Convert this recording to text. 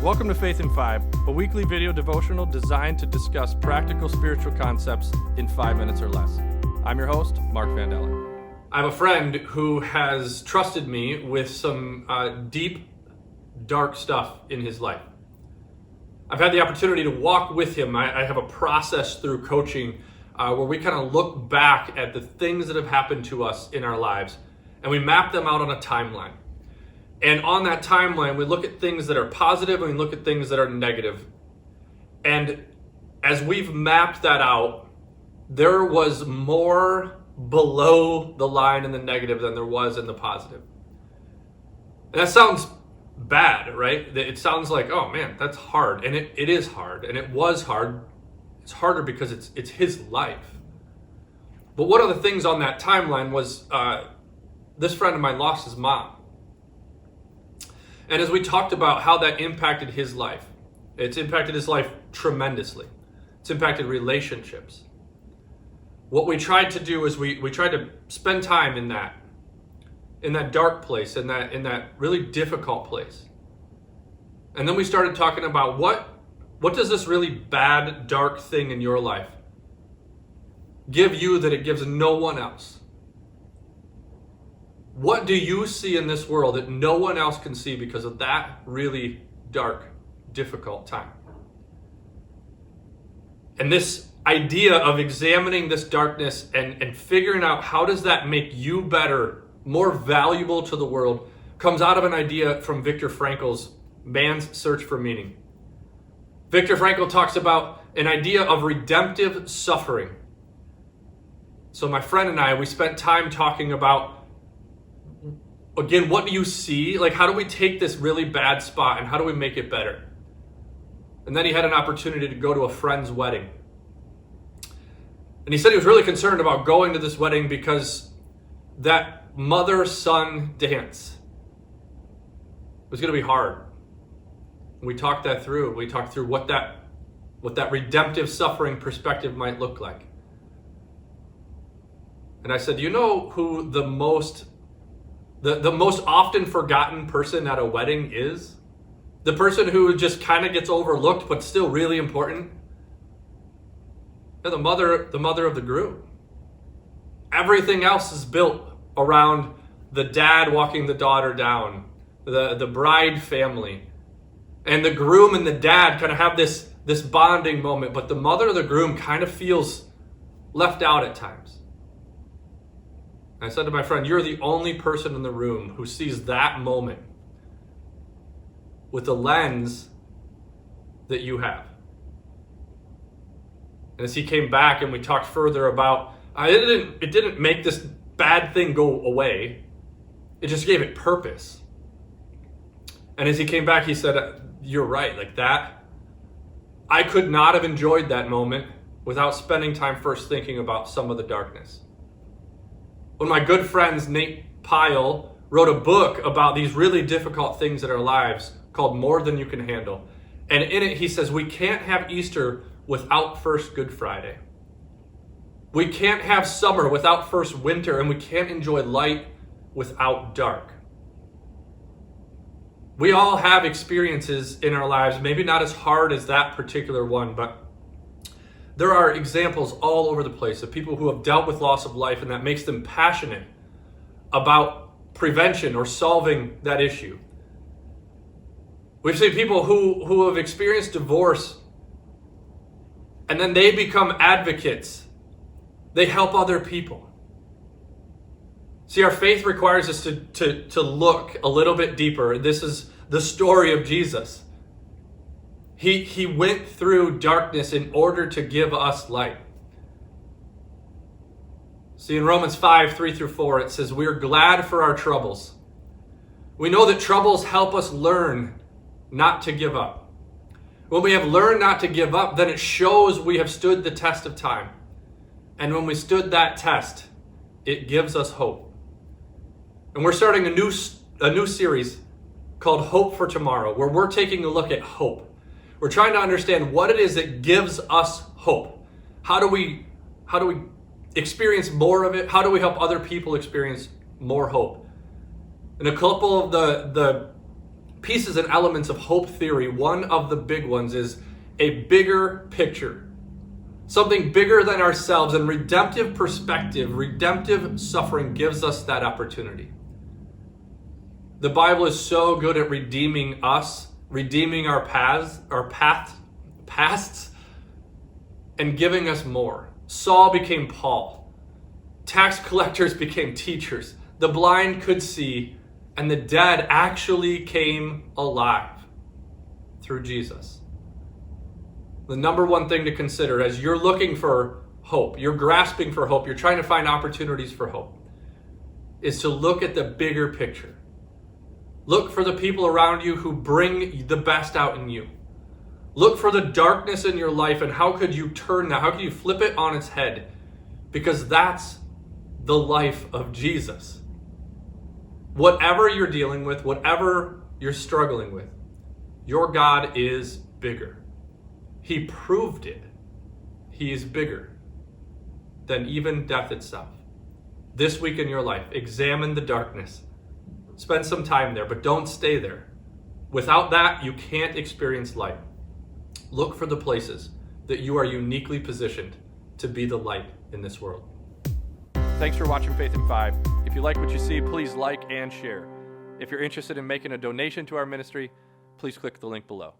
Welcome to Faith in 5, a weekly video devotional designed to discuss practical spiritual concepts in 5 minutes or less. I'm your host, Mark Vandella. I have a friend who has trusted me with some deep, dark stuff in his life. I've had the opportunity to walk with him. I have a process through coaching where we kind of look back at the things that have happened to us in our lives, and we map them out on a timeline. And on that timeline, we look at things that are positive and we look at things that are negative. And as we've mapped that out, there was more below the line in the negative than there was in the positive. And that sounds bad, right? It sounds like, oh man, that's hard. And it is hard. And it was hard. It's harder because it's his life. But one of the things on that timeline was this friend of mine lost his mom. And as we talked about how that impacted his life, it's impacted his life tremendously. It's impacted relationships. What we tried to do is we tried to spend time in that dark place, in that really difficult place. And then we started talking about what does this really bad, dark thing in your life give you that it gives no one else? What do you see in this world that no one else can see because of that really dark, difficult time? And this idea of examining this darkness and figuring out how does that make you better, more valuable to the world, comes out of an idea from Viktor Frankl's Man's Search for Meaning. Viktor Frankl talks about an idea of redemptive suffering. So my friend and I, we spent time talking about, again, what do you see? Like, how do we take this really bad spot and how do we make it better? And then he had an opportunity to go to a friend's wedding. And he said he was really concerned about going to this wedding because that mother-son dance was going to be hard. We talked that through. We talked through what that redemptive suffering perspective might look like. And I said, do you know who the most often forgotten person at a wedding is? The person who just kind of gets overlooked but still really important? They're the mother of the groom. Everything else is built around the dad walking the daughter down, the bride family. And the groom and the dad kind of have this bonding moment, but the mother of the groom kind of feels left out at times. I said to my friend, you're the only person in the room who sees that moment with the lens that you have. And as he came back and we talked further about, it didn't make this bad thing go away. It just gave it purpose. And as he came back, he said, you're right, like that. I could not have enjoyed that moment without spending time first thinking about some of the darkness. One of my good friends, Nate Pyle, wrote a book about these really difficult things in our lives called More Than You Can Handle. And in it, he says, we can't have Easter without first Good Friday. We can't have summer without first winter, and we can't enjoy light without dark. We all have experiences in our lives, maybe not as hard as that particular one, but there are examples all over the place of people who have dealt with loss of life, and that makes them passionate about prevention or solving that issue. We've seen people who have experienced divorce, and then they become advocates. They help other people. See, our faith requires us to look a little bit deeper. This is the story of Jesus. He went through darkness in order to give us light. See, in Romans 5, 3-4, it says, we are glad for our troubles. We know that troubles help us learn not to give up. When we have learned not to give up, then it shows we have stood the test of time. And when we stood that test, it gives us hope. And we're starting a new series called Hope for Tomorrow, where we're taking a look at hope. We're trying to understand what it is that gives us hope. How do we experience more of it? How do we help other people experience more hope? And a couple of the pieces and elements of hope theory, one of the big ones is a bigger picture. Something bigger than ourselves, and redemptive perspective, redemptive suffering gives us that opportunity. The Bible is so good at redeeming us, redeeming our pasts, and giving us more. Saul became Paul. Tax collectors became teachers. The blind could see, and the dead actually came alive through Jesus. The number one thing to consider as you're looking for hope, you're grasping for hope, you're trying to find opportunities for hope, is to look at the bigger picture. Look for the people around you who bring the best out in you. Look for the darkness in your life, and how could you turn that? How could you flip it on its head? Because that's the life of Jesus. Whatever you're dealing with, whatever you're struggling with, your God is bigger. He proved it. He is bigger than even death itself. This week in your life, examine the darkness. Spend some time there, but don't stay there. Without that, you can't experience light. Look for the places that you are uniquely positioned to be the light in this world. Thanks for watching Faith in 5. If you like what you see, please like and share. If you're interested in making a donation to our ministry, please click the link below.